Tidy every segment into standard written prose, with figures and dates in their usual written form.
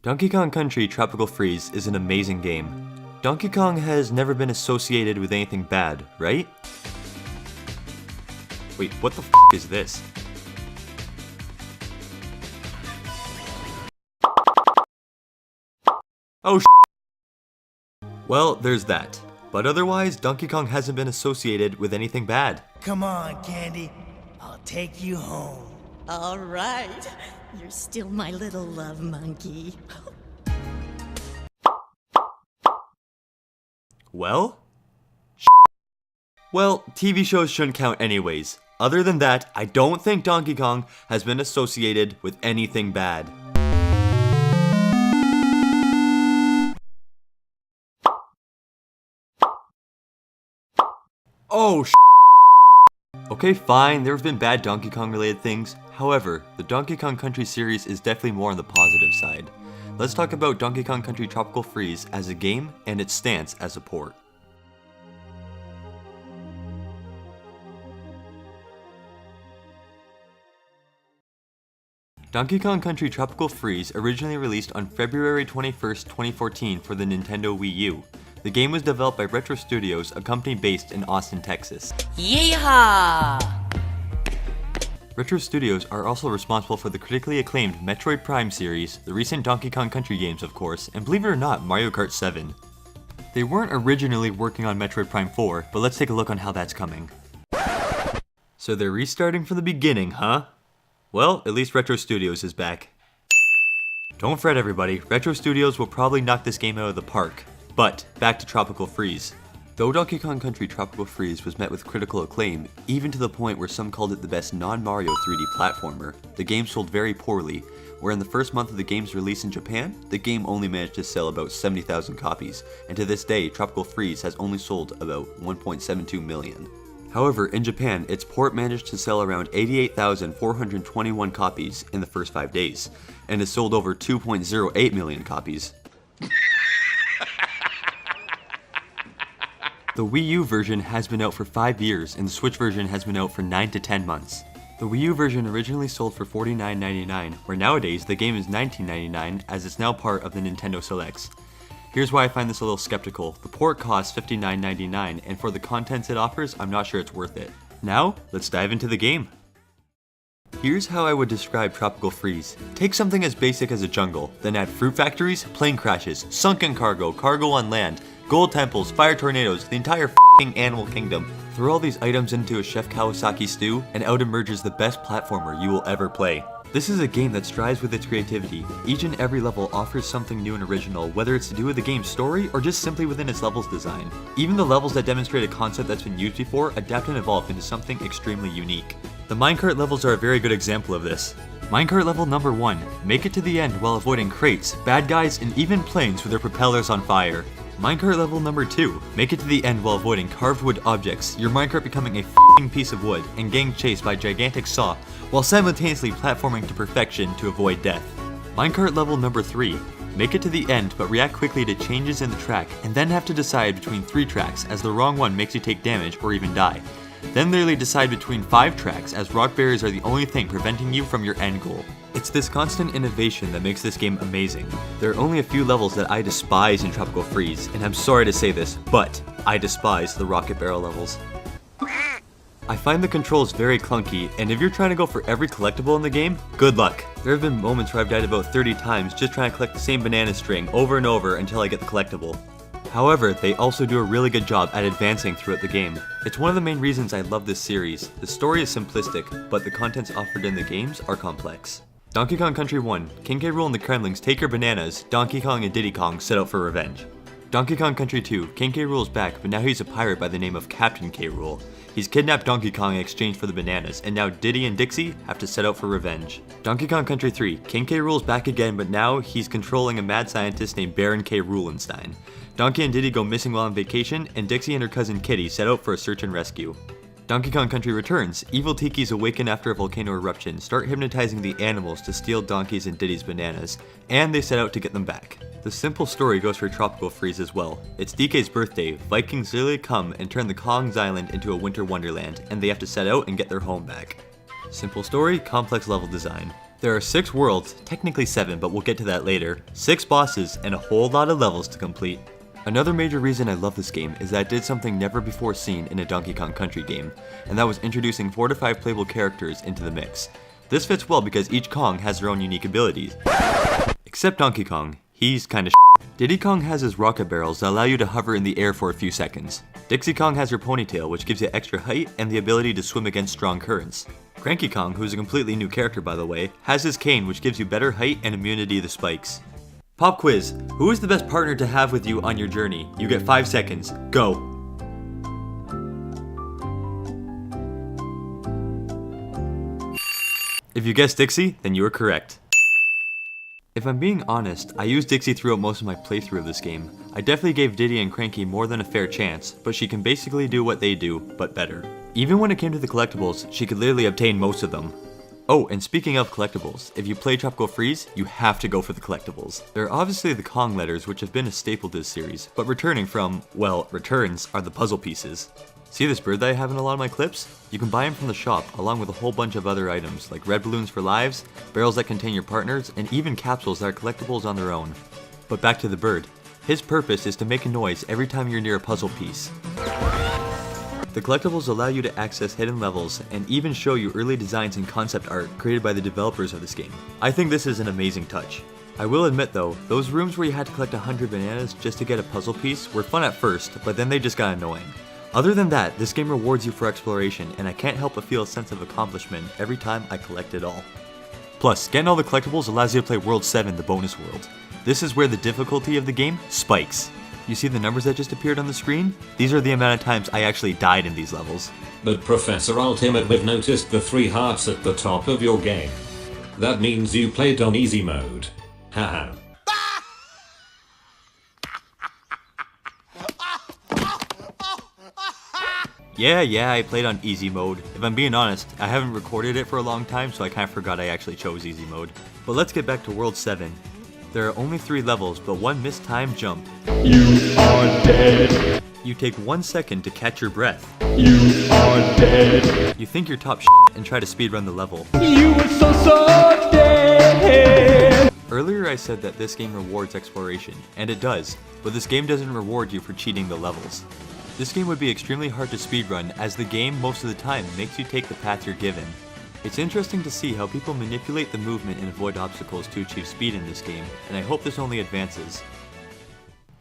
Donkey Kong Country Tropical Freeze is an amazing game. Donkey Kong has never been associated with anything bad, right? Wait, what the f*** is this? Oh sh**. Well, there's that. But otherwise, Donkey Kong hasn't been associated with anything bad. Come on, Candy. I'll take you home. All right. You're still my little love monkey. Well? Well, TV shows shouldn't count anyways. Other than that, I don't think Donkey Kong has been associated with anything bad. Oh sh**. Okay, fine, there have been bad Donkey Kong related things. However, the Donkey Kong Country series is definitely more on the positive side. Let's talk about Donkey Kong Country Tropical Freeze as a game and its stance as a port. Donkey Kong Country Tropical Freeze originally released on February 21st, 2014 for the Nintendo Wii U. The game was developed by Retro Studios, a company based in Austin, Texas. Yeehaw! Retro Studios are also responsible for the critically acclaimed Metroid Prime series, the recent Donkey Kong Country games of course, and believe it or not, Mario Kart 7. They weren't originally working on Metroid Prime 4, but let's take a look on how that's coming. So they're restarting from the beginning, huh? Well, at least Retro Studios is back. Don't fret everybody, Retro Studios will probably knock this game out of the park. But, back to Tropical Freeze. Though Donkey Kong Country Tropical Freeze was met with critical acclaim, even to the point where some called it the best non-Mario 3D platformer, the game sold very poorly, where in the first month of the game's release in Japan, the game only managed to sell about 70,000 copies, and to this day, Tropical Freeze has only sold about 1.72 million. However, in Japan, its port managed to sell around 88,421 copies in the first 5 days, and has sold over 2.08 million copies. The Wii U version has been out for 5 years, and the Switch version has been out for 9 to 10 months. The Wii U version originally sold for $49.99, where nowadays the game is $19.99 as it's now part of the Nintendo Selects. Here's why I find this a little skeptical. The port costs $59.99, and for the contents it offers, I'm not sure it's worth it. Now, let's dive into the game. Here's how I would describe Tropical Freeze. Take something as basic as a jungle, then add fruit factories, plane crashes, sunken cargo, cargo on land, gold temples, fire tornadoes, the entire f***ing animal kingdom. Throw all these items into a Chef Kawasaki stew, and out emerges the best platformer you will ever play. This is a game that strives with its creativity. Each and every level offers something new and original, whether it's to do with the game's story or just simply within its level's design. Even the levels that demonstrate a concept that's been used before adapt and evolve into something extremely unique. The minecart levels are a very good example of this. Minecart level number 1, make it to the end while avoiding crates, bad guys, and even planes with their propellers on fire. Minecart level number 2, make it to the end while avoiding carved wood objects, your minecart becoming a f***ing piece of wood and getting chased by a gigantic saw while simultaneously platforming to perfection to avoid death. Minecart level number 3, make it to the end but react quickly to changes in the track and then have to decide between 3 tracks as the wrong one makes you take damage or even die. Then literally decide between 5 tracks as rock barriers are the only thing preventing you from your end goal. It's this constant innovation that makes this game amazing. There are only a few levels that I despise in Tropical Freeze, and I'm sorry to say this, but I despise the rocket barrel levels. I find the controls very clunky, and if you're trying to go for every collectible in the game, good luck. There have been moments where I've died about 30 times just trying to collect the same banana string over and over until I get the collectible. However, they also do a really good job at advancing throughout the game. It's one of the main reasons I love this series. The story is simplistic, but the contents offered in the games are complex. Donkey Kong Country 1, King K. Rool and the Kremlings take your bananas, Donkey Kong and Diddy Kong set out for revenge. Donkey Kong Country 2, King K. Rool is back, but now he's a pirate by the name of Captain K. Rool. He's kidnapped Donkey Kong in exchange for the bananas, and now Diddy and Dixie have to set out for revenge. Donkey Kong Country 3, King K. Rool is back again, but now he's controlling a mad scientist named Baron K. Roolenstein. Donkey and Diddy go missing while on vacation, and Dixie and her cousin Kitty set out for a search and rescue. Donkey Kong Country returns. Evil Tikis awaken after a volcano eruption, start hypnotizing the animals to steal Donkey's and Diddy's bananas, and they set out to get them back. The simple story goes for Tropical Freeze as well. It's DK's birthday, Vikings literally come and turn the Kong's Island into a winter wonderland, and they have to set out and get their home back. Simple story, complex level design. There are 6 worlds, technically 7, but we'll get to that later, 6 bosses, and a whole lot of levels to complete. Another major reason I love this game is that it did something never before seen in a Donkey Kong Country game, and that was introducing 4 to 5 playable characters into the mix. This fits well because each Kong has their own unique abilities. Except Donkey Kong, he's kinda Diddy Kong has his rocket barrels that allow you to hover in the air for a few seconds. Dixie Kong has her ponytail, which gives you extra height and the ability to swim against strong currents. Cranky Kong, who's a completely new character by the way, has his cane which gives you better height and immunity to spikes. Pop quiz, who is the best partner to have with you on your journey? You get 5 seconds, go! If you guessed Dixie, then you are correct. If I'm being honest, I used Dixie throughout most of my playthrough of this game. I definitely gave Diddy and Cranky more than a fair chance, but she can basically do what they do, but better. Even when it came to the collectibles, she could literally obtain most of them. Oh, and speaking of collectibles, if you play Tropical Freeze, you have to go for the collectibles. There are obviously the Kong letters, which have been a staple to this series, but returning from, well, returns are the puzzle pieces. See this bird that I have in a lot of my clips? You can buy them from the shop, along with a whole bunch of other items, like red balloons for lives, barrels that contain your partners, and even capsules that are collectibles on their own. But back to the bird. His purpose is to make a noise every time you're near a puzzle piece. The collectibles allow you to access hidden levels, and even show you early designs and concept art created by the developers of this game. I think this is an amazing touch. I will admit though, those rooms where you had to collect 100 bananas just to get a puzzle piece were fun at first, but then they just got annoying. Other than that, this game rewards you for exploration, and I can't help but feel a sense of accomplishment every time I collect it all. Plus, getting all the collectibles allows you to play World 7, the bonus world. This is where the difficulty of the game spikes. You see the numbers that just appeared on the screen? These are the amount of times I actually died in these levels. But Professor Ultimate, we've noticed the 3 hearts at the top of your game. That means you played on easy mode. Haha. Yeah, I played on easy mode. If I'm being honest, I haven't recorded it for a long time, so I kinda forgot I actually chose easy mode. But let's get back to World 7. There are only 3 levels, but 1 mistimed jump. You are dead. You take 1 second to catch your breath. You are dead. You think you're top and try to speedrun the level. You were so dead. Earlier I said that this game rewards exploration, and it does, but this game doesn't reward you for cheating the levels. This game would be extremely hard to speedrun, as the game most of the time makes you take the path you're given. It's interesting to see how people manipulate the movement and avoid obstacles to achieve speed in this game, and I hope this only advances.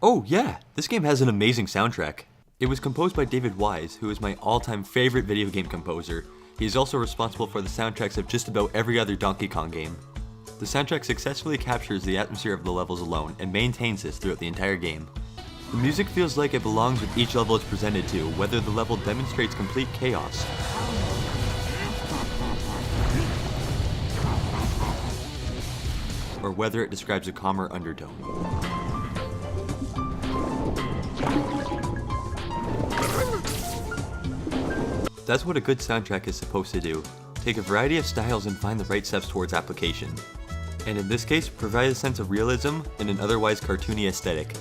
Oh yeah, this game has an amazing soundtrack. It was composed by David Wise, who is my all-time favorite video game composer. He is also responsible for the soundtracks of just about every other Donkey Kong game. The soundtrack successfully captures the atmosphere of the levels alone, and maintains this throughout the entire game. The music feels like it belongs with each level it's presented to, whether the level demonstrates complete chaos, or whether it describes a calmer undertone. That's what a good soundtrack is supposed to do. Take a variety of styles and find the right steps towards application. And in this case, provide a sense of realism in an otherwise cartoony aesthetic.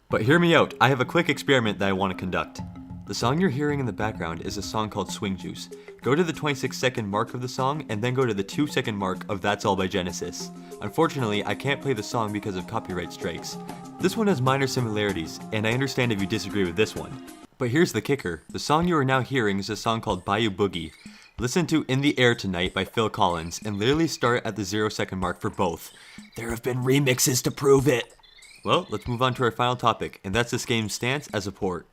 But hear me out, I have a quick experiment that I want to conduct. The song you're hearing in the background is a song called Swing Juice. Go to the 26-second mark of the song, and then go to the 2-second mark of That's All by Genesis. Unfortunately, I can't play the song because of copyright strikes. This one has minor similarities, and I understand if you disagree with this one. But here's the kicker, the song you are now hearing is a song called Bayou Boogie. Listen to In the Air Tonight by Phil Collins, and literally start at the 0-second mark for both. There have been remixes to prove it! Well, let's move on to our final topic, and that's this game's stance as a port.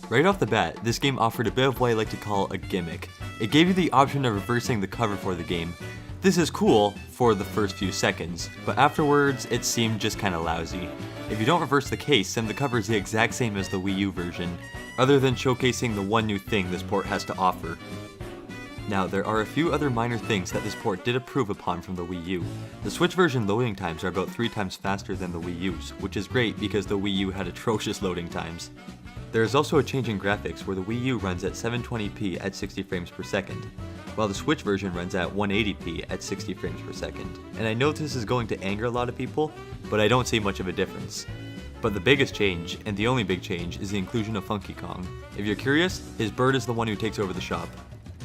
Right off the bat, this game offered a bit of what I like to call a gimmick. It gave you the option of reversing the cover for the game. This is cool for the first few seconds, but afterwards it seemed just kinda lousy. If you don't reverse the case, then the cover is the exact same as the Wii U version, other than showcasing the one new thing this port has to offer. Now, there are a few other minor things that this port did improve upon from the Wii U. The Switch version loading times are about 3 times faster than the Wii U's, which is great because the Wii U had atrocious loading times. There is also a change in graphics where the Wii U runs at 720p at 60 frames per second, while the Switch version runs at 180p at 60 frames per second. And I know this is going to anger a lot of people, but I don't see much of a difference. But the biggest change, and the only big change, is the inclusion of Funky Kong. If you're curious, his bird is the one who takes over the shop.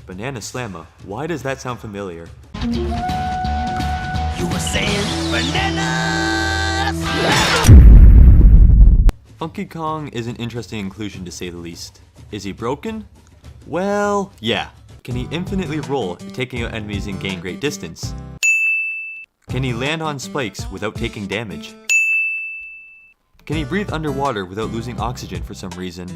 Banana Slamma, why does that sound familiar? You were saying bananas! Funky Kong is an interesting inclusion to say the least. Is he broken? Well, yeah. Can he infinitely roll, taking out enemies and gain great distance? Can he land on spikes without taking damage? Can he breathe underwater without losing oxygen for some reason?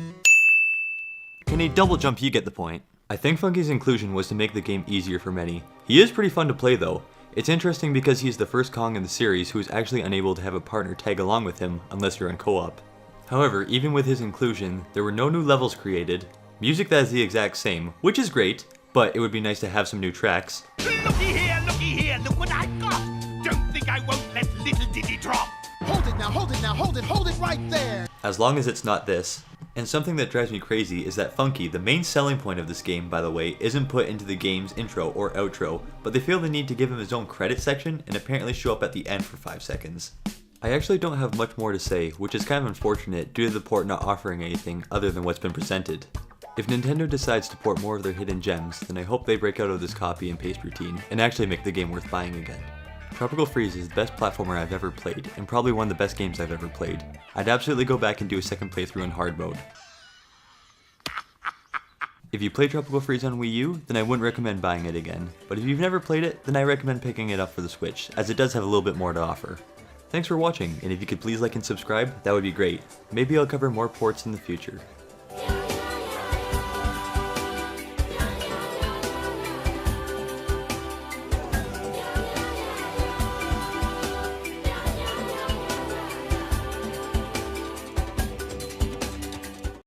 Can he double jump? You get the point. I think Funky's inclusion was to make the game easier for many. He is pretty fun to play though. It's interesting because he's the first Kong in the series who is actually unable to have a partner tag along with him unless you're in co-op. However, even with his inclusion, there were no new levels created, music that is the exact same, which is great, but it would be nice to have some new tracks. Looky here, look what I've got! Don't think I won't let little Diddy drop! Hold it now, hold it now, hold it right there! As long as it's not this. And something that drives me crazy is that Funky, the main selling point of this game by the way, isn't put into the game's intro or outro, but they feel the need to give him his own credit section and apparently show up at the end for 5 seconds. I actually don't have much more to say, which is kind of unfortunate due to the port not offering anything other than what's been presented. If Nintendo decides to port more of their hidden gems, then I hope they break out of this copy and paste routine, and actually make the game worth buying again. Tropical Freeze is the best platformer I've ever played, and probably one of the best games I've ever played. I'd absolutely go back and do a second playthrough in hard mode. If you play Tropical Freeze on Wii U, then I wouldn't recommend buying it again, but if you've never played it, then I recommend picking it up for the Switch, as it does have a little bit more to offer. Thanks for watching, and if you could please like and subscribe, that would be great. Maybe I'll cover more ports in the future.